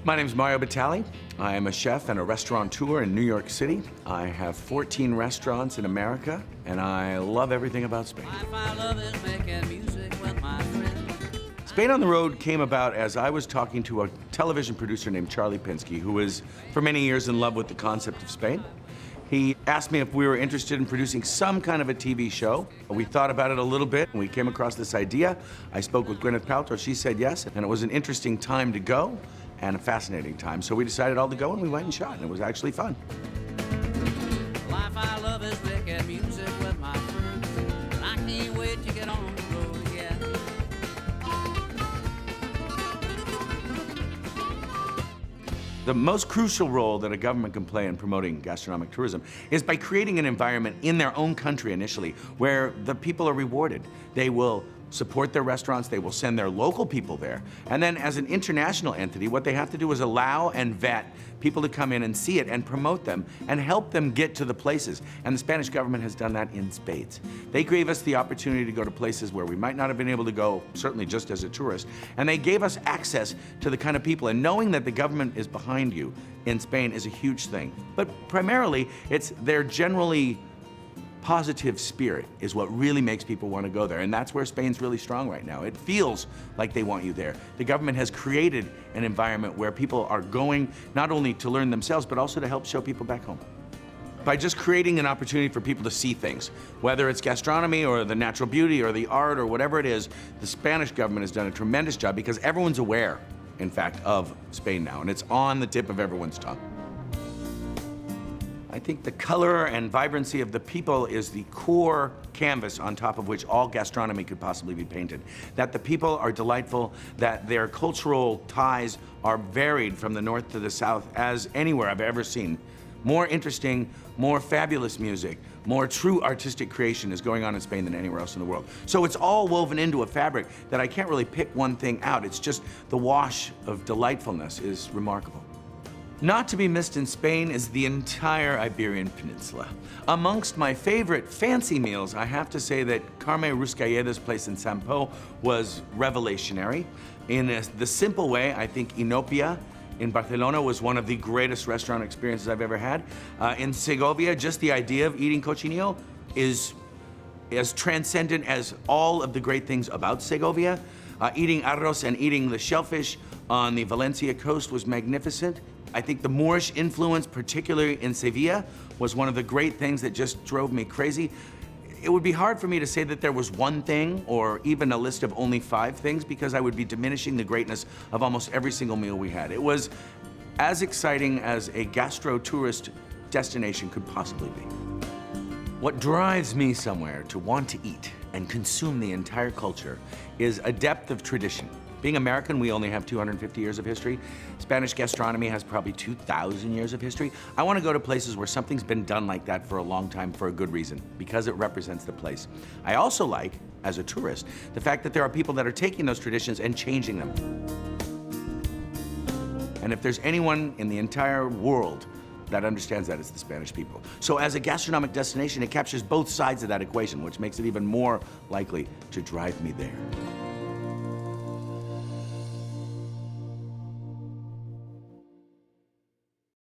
My name's Mario Batali. I am a chef and a restaurateur in New York City. I have 14 restaurants in America, and I love everything about Spain. I love is making music with my friends. Spain on the Road came about as I was talking to a television producer named Charlie Pinsky, who was for many years in love with the concept of Spain. He asked me if we were interested in producing some kind of a TV show. We thought about it a little bit, and we came across this idea. I spoke with Gwyneth Paltrow. She said yes, and it was an interesting time to go and a fascinating time. So we decided all to go, and we went and shot, and it was actually fun. Life I love is making music with my friends. And I can't wait to get on the road again. The most crucial role that a government can play in promoting gastronomic tourism is by creating an environment in their own country initially where the people are rewarded. They will support their restaurants, they will send their local people there. And then as an international entity, what they have to do is allow and vet people to come in and see it and promote them and help them get to the places. And the Spanish government has done that in spades. They gave us the opportunity to go to places where we might not have been able to go, certainly just as a tourist, and they gave us access to the kind of people. And knowing that the government is behind you in Spain is a huge thing. But primarily, it's their generally positive spirit is what really makes people want to go there, and that's where Spain's really strong right now. It feels like they want you there. The government has created an environment where people are going not only to learn themselves, but also to help show people back home. By just creating an opportunity for people to see things, whether it's gastronomy or the natural beauty or the art or whatever it is, the Spanish government has done a tremendous job because everyone's aware, in fact, of Spain now, and it's on the tip of everyone's tongue. I think the color and vibrancy of the people is the core canvas on top of which all gastronomy could possibly be painted. That the people are delightful, that their cultural ties are varied from the north to the south as anywhere I've ever seen. More interesting, more fabulous music, more true artistic creation is going on in Spain than anywhere else in the world. So it's all woven into a fabric that I can't really pick one thing out. It's just the wash of delightfulness is remarkable. Not to be missed in Spain is the entire Iberian Peninsula. Amongst my favorite fancy meals, I have to say that Carme Ruscayeda's place in Sant Pau was revelationary. In the simple way, I think Inopia in Barcelona was one of the greatest restaurant experiences I've ever had. In Segovia, just the idea of eating cochinillo is as transcendent as all of the great things about Segovia. Eating arroz and eating the shellfish on the Valencia coast was magnificent. I think the Moorish influence, particularly in Sevilla, was one of the great things that just drove me crazy. It would be hard for me to say that there was one thing or even a list of only 5 things because I would be diminishing the greatness of almost every single meal we had. It was as exciting as a gastro-tourist destination could possibly be. What drives me somewhere to want to eat and consume the entire culture is a depth of tradition. Being American, we only have 250 years of history. Spanish gastronomy has probably 2,000 years of history. I want to go to places where something's been done like that for a long time for a good reason, because it represents the place. I also like, as a tourist, the fact that there are people that are taking those traditions and changing them. And if there's anyone in the entire world that understands that, it's the Spanish people. So as a gastronomic destination, it captures both sides of that equation, which makes it even more likely to drive me there.